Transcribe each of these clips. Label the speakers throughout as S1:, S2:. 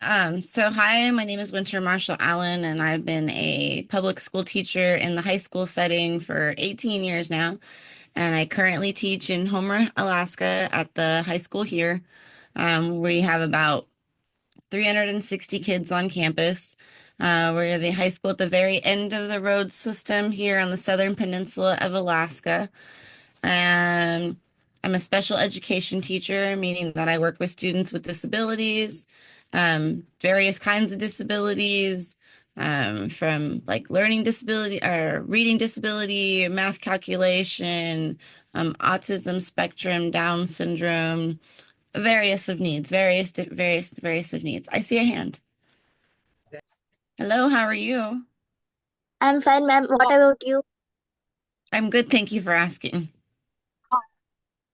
S1: Hi, my name is Winter Marshall Allen, and I've been a public school teacher in the high school setting for 18 years now. And I currently teach in Homer, Alaska at the high school here. We have about 360 kids on campus. We're the high school at the very end of the road system here on the southern peninsula of Alaska. Um, I'm a special education teacher, meaning that I work with students with disabilities, various kinds of disabilities, from like learning disability or reading disability, math calculation, autism spectrum, Down syndrome, various of needs, various of needs. I see a hand. Hello, how are you?
S2: I'm fine, ma'am. What about you?
S1: I'm good, thank you for asking.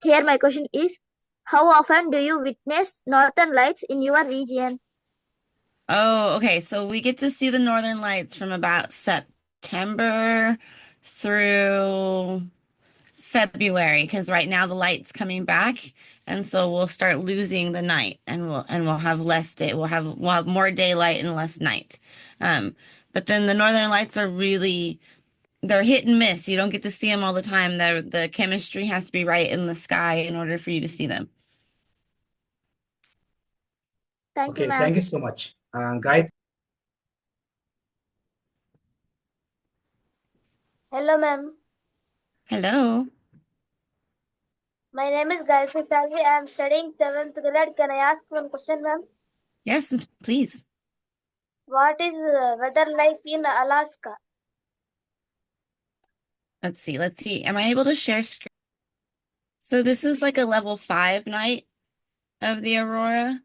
S2: Here, my question is, how often do you witness northern lights in your region?
S1: Oh, okay. So we get to see the Northern Lights from about September through February, because right now the light's coming back, and so we'll start losing the night, and we'll have less day. We'll have more daylight and less night. Um, but then the Northern Lights are really they're hit and miss. You don't get to see them all the time. The chemistry has to be right in the sky in order for you to see them.
S2: Thank you,
S3: Okay,
S2: ma'am.
S3: thank you so much. Guy,
S2: Hello, ma'am.
S1: Hello.
S2: My name is Gayatri Salvi. I am studying 7th grade. Can I ask one question, ma'am?
S1: Yes, please.
S2: What is weather like in Alaska?
S1: Let's see. Let's see. Am I able to share screen? So this is like a level 5 night of the aurora,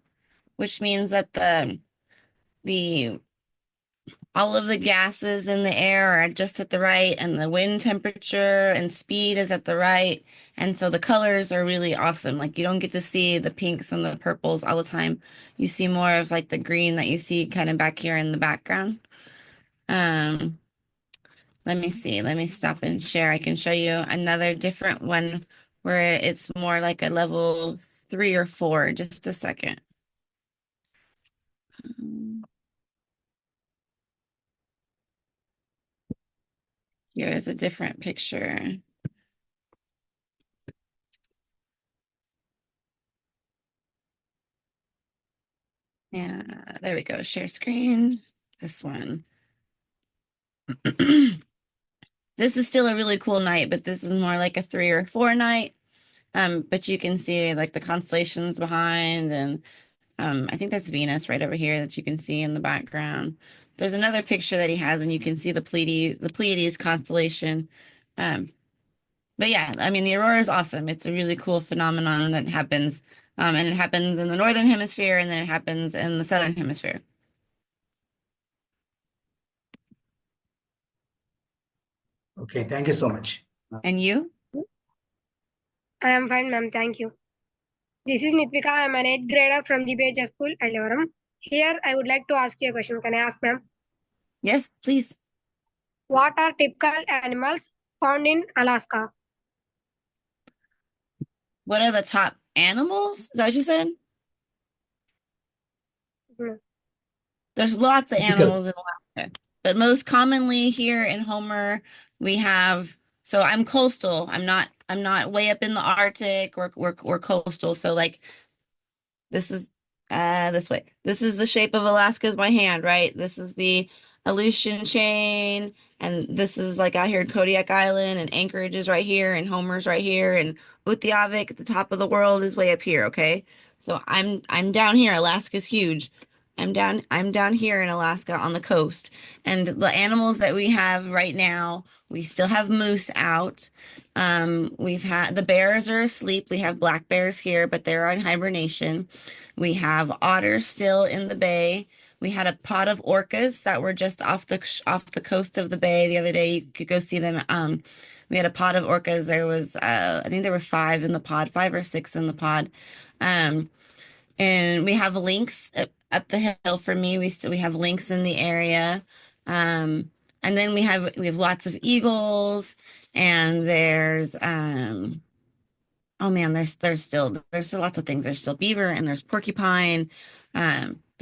S1: which means that the all of the gases in the air are just at the right, and the wind temperature and speed is at the right. And so the colors are really awesome. Like you don't get to see the pinks and the purples all the time. You see more of like the green that you see kind of back here in the background. Um, Let me see. Let me stop and share. I can show you another different one where it's more like a level 3 or 4. Just a second. Um, Here's a different picture. Yeah, there we go. Share screen. This one. This is still a really cool night, but this is more like a 3 or 4 night. But you can see like the constellations behind, and I think that's Venus right over here that you can see in the background. There's another picture that he has, and you can see the Pleiades constellation. Um, but yeah, I mean the aurora is awesome. It's a really cool phenomenon that happens, and it happens in the northern hemisphere, and then it happens in the southern hemisphere.
S3: okay, thank you so much.
S1: And you?
S4: I am fine, ma'am. Thank you. This is Nitvika. I am an 8th grader from the GBH School, Alvaram. Here, I would like to ask you a question. Can I ask, ma'am?
S1: Yes, please.
S4: What are typical animals found in Alaska?
S1: What are the top animals? Is that what you said?
S4: Hmm.
S1: There's lots of
S3: Typical.
S1: animals in Alaska, but most commonly here in Homer, we have. So I'm coastal. I'm not way up in the Arctic. We're coastal. So like this is this way. This is the shape of Alaska is my hand, right? This is the Aleutian chain, and this is like out here in Kodiak Island, and Anchorage is right here, and Homer's right here, and Utqiagvik at the top of the world is way up here, okay? So I'm down here. Alaska's huge. I'm down here in Alaska on the coast. And the animals that we have right now, we still have moose out. We've had the bears are asleep. We have black bears here, but they're on hibernation. We have otters still in the bay. We had a pod of orcas that were just off the coast of the bay the other day. You could go see them. We had a pod of orcas. There was I think there were 5 or 6 in the pod. Um, and we have lynx up the hill for me. We have lynx in the area. Um, and then we have lots of eagles, and there's oh man, there's still lots of things. There's still beaver, and there's porcupine.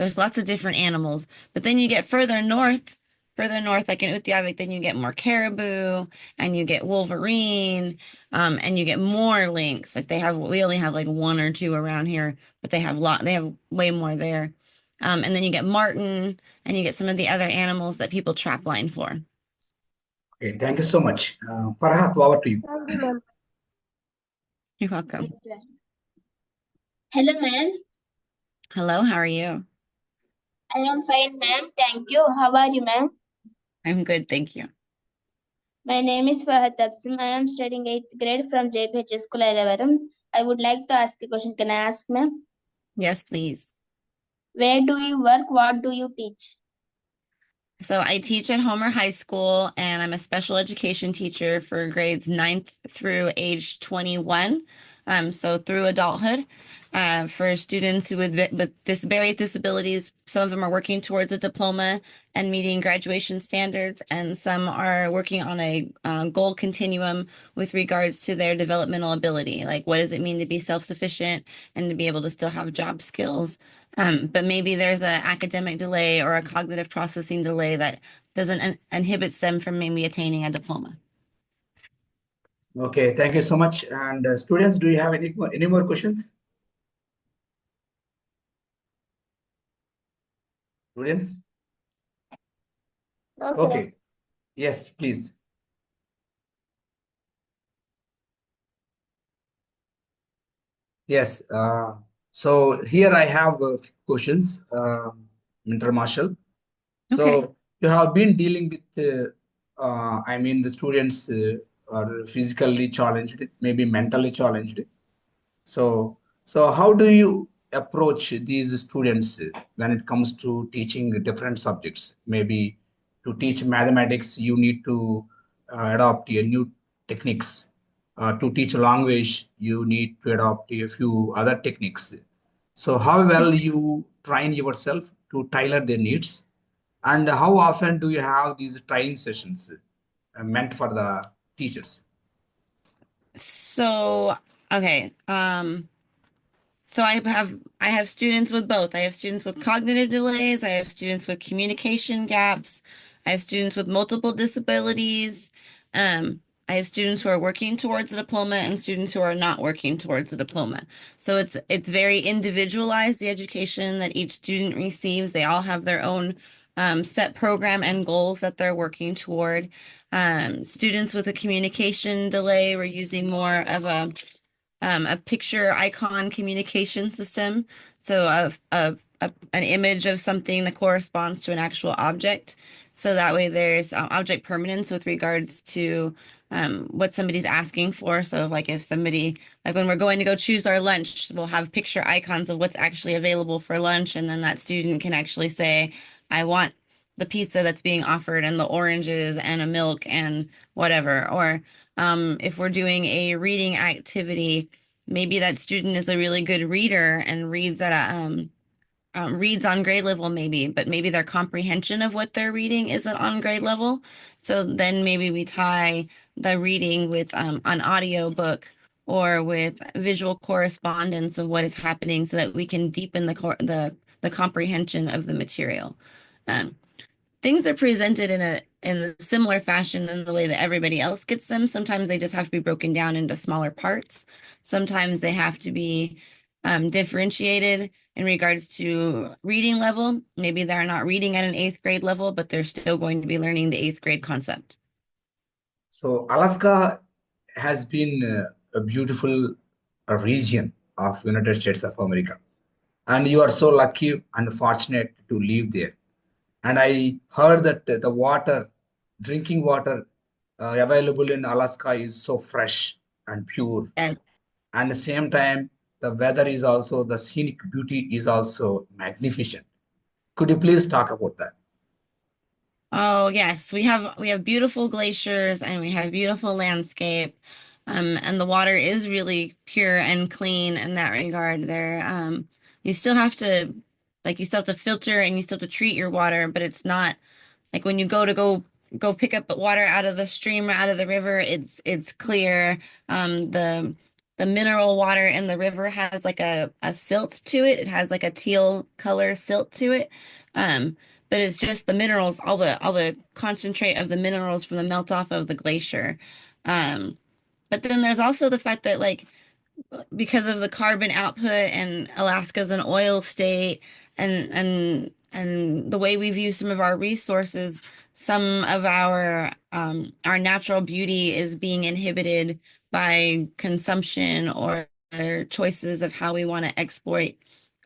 S1: There's lots of different animals. But then you get further north, like in Utqiagvik, then you get more caribou and you get wolverine, and you get more lynx. Like we only have like one or two around here, but they have way more there. And then you get marten and you get some of the other animals that people trap line for.
S3: Okay, thank you so much. Farhat, over to you.
S4: Thank you, ma'am.
S1: You're welcome.
S5: Hello, ma'am.
S1: Hello, how are you?
S5: I am fine, ma'am. Thank you. How are you, ma'am?
S1: I'm good, thank you.
S5: My name is Fahad Tabsum. I am studying 8th grade from JPH School, Ayavaram. I would like to ask a question. Can I ask, ma'am?
S1: Yes, please.
S5: Where do you work? What do you teach?
S1: So I teach at Homer High School, and I'm a special education teacher for grades ninth through age 21. So through adulthood, for students who with this various disabilities. Some of them are working towards a diploma and meeting graduation standards, and some are working on a goal continuum with regards to their developmental ability. Like, what does it mean to be self-sufficient and to be able to still have job skills? But maybe there's an academic delay or a cognitive processing delay that doesn't inhibits them from maybe attaining a diploma.
S3: Okay, thank you so much. And students, do you have any more questions? Students?
S2: Okay.
S3: Okay. Yes, please. Yes. So here I have questions, Mr. Marshall.
S1: Okay.
S3: So you have been dealing with, I mean, the students are physically challenged, maybe mentally challenged. So, so how do you approach these students when it comes to teaching different subjects? Maybe to teach mathematics, you need to adopt a new techniques. To teach language, you need to adopt a few other techniques. So, how well you train yourself to tailor their needs, and how often do you have these training sessions meant for the teachers?
S1: So, okay. So I have students with both. I have students with cognitive delays, I have students with communication gaps, I have students with multiple disabilities. Um, I have students who are working towards a diploma and students who are not working towards a diploma. So it's very individualized, the education that each student receives. They all have their own set program and goals that they're working toward. Students with a communication delay, we're using more of a picture icon communication system. So an image of something that corresponds to an actual object. So that way there's object permanence with regards to what somebody's asking for. So like if somebody, like when we're going to go choose our lunch, we'll have picture icons of what's actually available for lunch. And then that student can actually say, I want the pizza that's being offered and the oranges and a milk and whatever. Or if we're doing a reading activity, maybe that student is a really good reader and reads at reads on grade level maybe, but maybe their comprehension of what they're reading isn't on grade level. So then maybe we tie the reading with an audio book or with visual correspondence of what is happening so that we can deepen the comprehension of the material. Um, Things are presented in a similar fashion in the way that everybody else gets them. Sometimes they just have to be broken down into smaller parts. Sometimes they have to be differentiated in regards to reading level. Maybe they're not reading at an eighth grade level, but they're still going to be learning the eighth grade concept.
S3: So Alaska has been a beautiful region of United States of America, and you are so lucky and fortunate to live there. And I heard that the water, drinking water available in Alaska is so fresh and pure.
S1: And
S3: And at the same time, the weather is also, the scenic beauty is also magnificent. Could you please talk about that?
S1: oh yes, we have beautiful glaciers and we have beautiful landscape. And the water is really pure and clean in that regard. You still have to you still have to filter and you still have to treat your water, but it's not like when you go pick up water out of the stream or out of the river, it's clear. The the mineral water in the river has like a silt to it. It has like a teal color silt to it. Um, but it's just the minerals, all the concentrate of the minerals from the melt off of the glacier. Um, but then there's also the fact that like because of the carbon output and Alaska's an oil state and the way we view some of our resources, some of our natural beauty is being inhibited by consumption or choices of how we want to exploit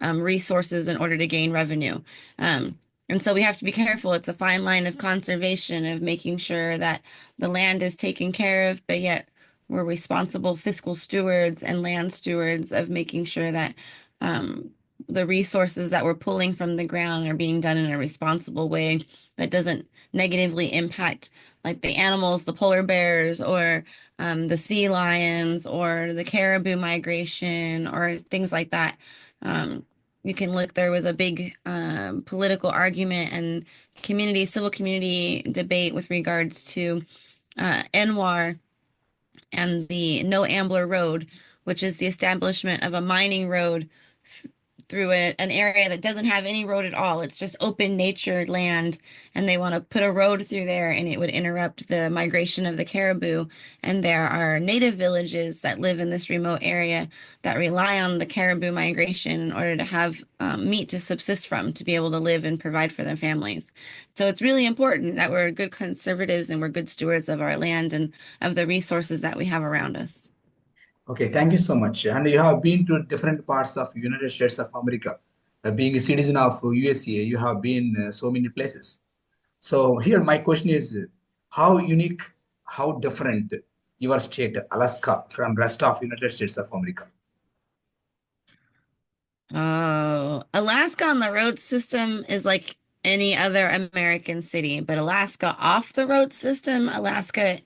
S1: resources in order to gain revenue. And so we have to be careful. It's a fine line of conservation, of making sure that the land is taken care of, but yet we're responsible fiscal stewards and land stewards of making sure that um, the resources that we're pulling from the ground are being done in a responsible way that doesn't negatively impact like the animals, the polar bears, or the sea lions, or the caribou migration, or things like that. Um, you can look, there was a big political argument and civil community debate with regards to NWAR and the No Ambler Road, which is the establishment of a mining road through an area that doesn't have any road at all. It's just open nature land, and they want to put a road through there, and it would interrupt the migration of the caribou. And there are native villages that live in this remote area that rely on the caribou migration in order to have meat to subsist from, to be able to live and provide for their families. So it's really important that we're good conservatives and we're good stewards of our land and of the resources that we have around us.
S3: Okay, thank you so much. And you have been to different parts of United States of America. Being a citizen of USA, you have been so many places. So here my question is, how unique, how different your state, Alaska, from rest of United States of America?
S1: Oh, Alaska on the road system is like any other American city, but Alaska off the road system, Alaska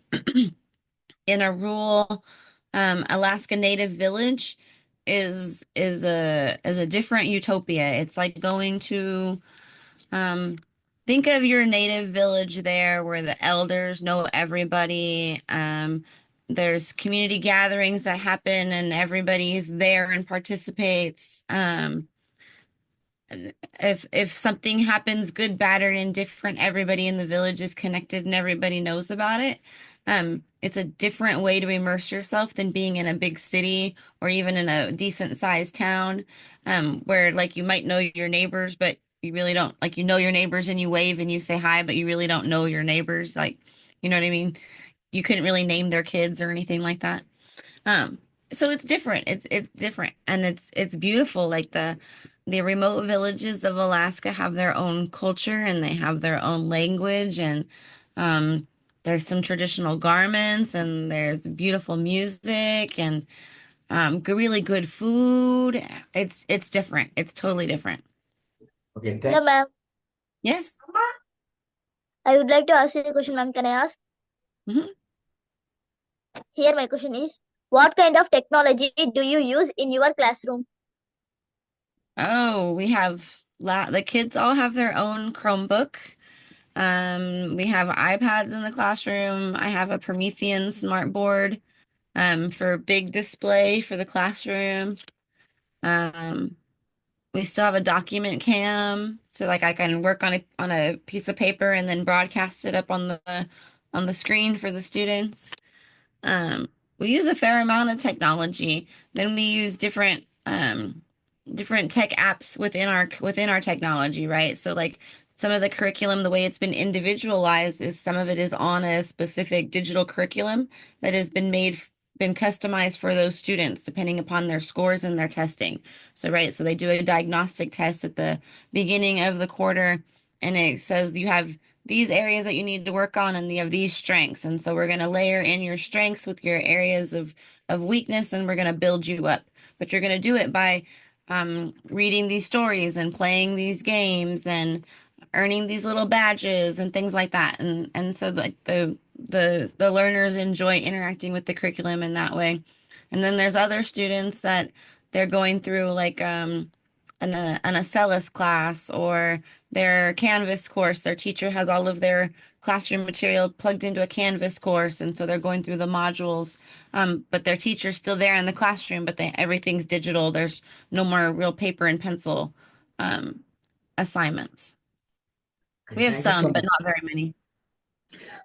S1: in a rural Alaska Native village is a different utopia. It's like going to think of your native village there where the elders know everybody. There's community gatherings that happen and everybody's there and participates. If something happens, good, bad, or indifferent, everybody in the village is connected and everybody knows about it. It's a different way to immerse yourself than being in a big city or even in a decent sized town, where like you might know your neighbors, but you really don't. Like you know your neighbors and you wave and you say hi, but you really don't know your neighbors. Like, you know what I mean? You couldn't really name their kids or anything like that. Um, so it's different. It's different and it's beautiful. Like the remote villages of Alaska have their own culture and they have their own language and um there's some traditional garments and there's beautiful music and really good food. It's different. It's totally different.
S3: Okay,
S2: Yeah, ma'am.
S1: Yes.
S2: I would like to ask you a question, ma'am. Can I ask?
S1: Mhm.
S2: Here, my question is, what kind of technology do you use in your classroom?
S1: Oh, we have the kids all have their own Chromebook. We have iPads in the classroom. I have a Promethean smart board for big display for the classroom. Um, we still have a document cam, so like I can work on a piece of paper and then broadcast it up on the screen for the students. Um, we use a fair amount of technology. Then we use different tech apps within our technology, right? So like some of the curriculum, the way it's been individualized is some of it is on a specific digital curriculum that has been customized for those students depending upon their scores and their testing. So right, so they do a diagnostic test at the beginning of the quarter and it says you have these areas that you need to work on and you have these strengths. And so we're going to layer in your strengths with your areas of weakness and we're going to build you up. But you're going to do it by reading these stories and playing these games and earning these little badges and things like that. And so like the learners enjoy interacting with the curriculum in that way. And then there's other students that they're going through like an Acellus class or their Canvas course. Their teacher has all of their classroom material plugged into a Canvas course, and so they're going through the modules. But their teacher's still there in the classroom, but everything's digital. There's no more real paper and pencil um, assignments.
S3: Okay,
S1: We have
S3: thank you so
S1: some, but
S3: much.
S1: not very many.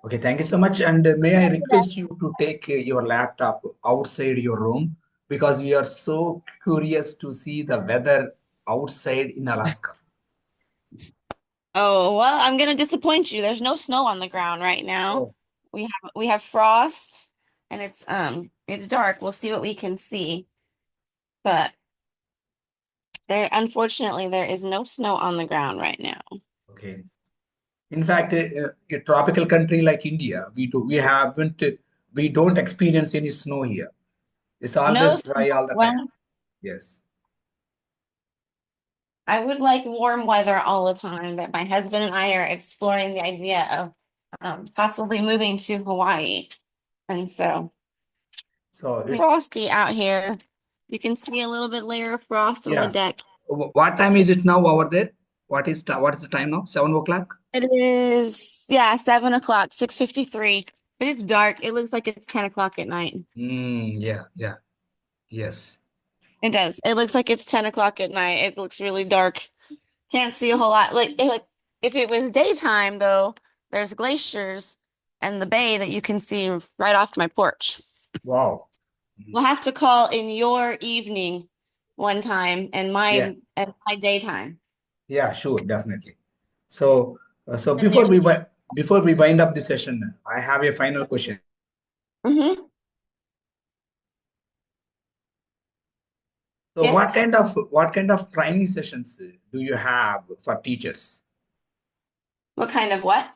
S3: Okay, thank you so much. And may I request you to take your laptop outside your room because we are so curious to see the weather outside in Alaska.
S1: Oh, well, I'm gonna disappoint you. There's no snow on the ground right now.
S3: Oh,
S1: We have frost and it's dark. We'll see what we can see. But unfortunately there is no snow on the ground right now.
S3: okay. In fact, a tropical country like India, we don't experience any snow here. It's
S1: No
S3: always
S1: snow.
S3: dry all the time.
S1: Well,
S3: Yes.
S1: I would like warm weather all the time, but my husband and I are exploring the idea of possibly moving to Hawaii. And so
S3: So
S1: it's
S3: it's
S1: frosty out here. You can see a little bit layer of frost on the
S3: yeah.
S1: deck.
S3: What time is it now over there? What is the time now? 7 o'clock?
S1: It is, yeah, 7 o'clock, 6:53. But it's dark. It looks like it's 10 o'clock at night.
S3: Yeah, yeah, yes.
S1: It does. It looks like it's 10 o'clock at night. It looks really dark. Can't see a whole lot. If it was daytime, though, there's glaciers and the bay that you can see right off my porch.
S3: Wow.
S1: We'll have to call in your evening one time and
S3: Yeah,
S1: my daytime.
S3: yeah, sure, definitely. So, so
S1: And there.
S3: before we wind up the session, I have a final question.
S1: Mm-hmm.
S3: So,
S1: Yes.
S3: what kind of training sessions do you have for teachers?
S1: What kind of what?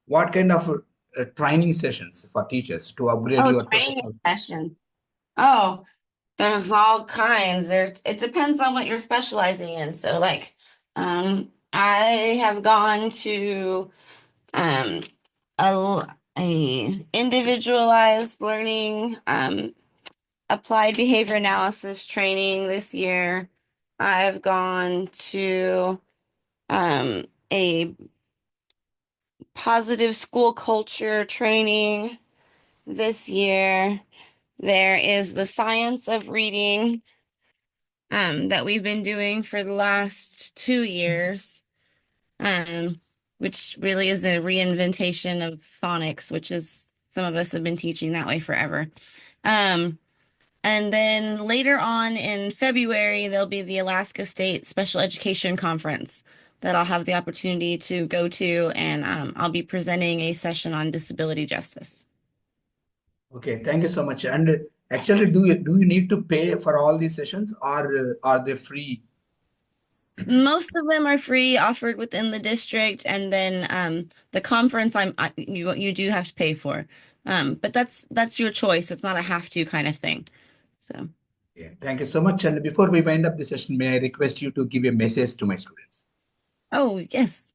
S3: What kind of training sessions for teachers to upgrade
S1: Oh,
S3: your
S1: training
S3: professional skills?
S1: session. Oh, there's all kinds. It depends on what you're specializing in. So I have gone to um a individualized learning applied behavior analysis training this year. I've gone to um a positive school culture training this year. There is the science of reading that we've been doing for the last 2 years, um, which really is a reinventation of phonics, which is some of us have been teaching that way forever. Um, and then later on in February, there'll be the Alaska State Special Education Conference that I'll have the opportunity to go to, and I'll be presenting a session on disability justice.
S3: Okay, thank you so much. And actually, do you need to pay for all these sessions, or are they free?
S1: Most of them are free, offered within the district, and then the conference you do have to pay for. But that's your choice. It's not a have to kind of thing. So,
S3: Yeah, thank you so much. And before we wind up the session, may I request you to give a message to my students?
S1: oh yes.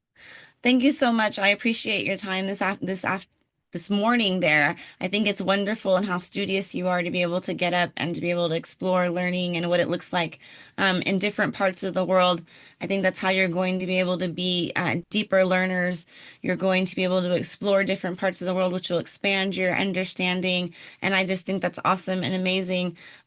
S1: Thank you so much. I appreciate your time this morning there. I think it's wonderful and how studious you are to be able to get up and to be able to explore learning and what it looks like in different parts of the world. I think that's how you're going to be able to be deeper learners. You're going to be able to explore different parts of the world, which will expand your understanding. And I just think that's awesome and amazing.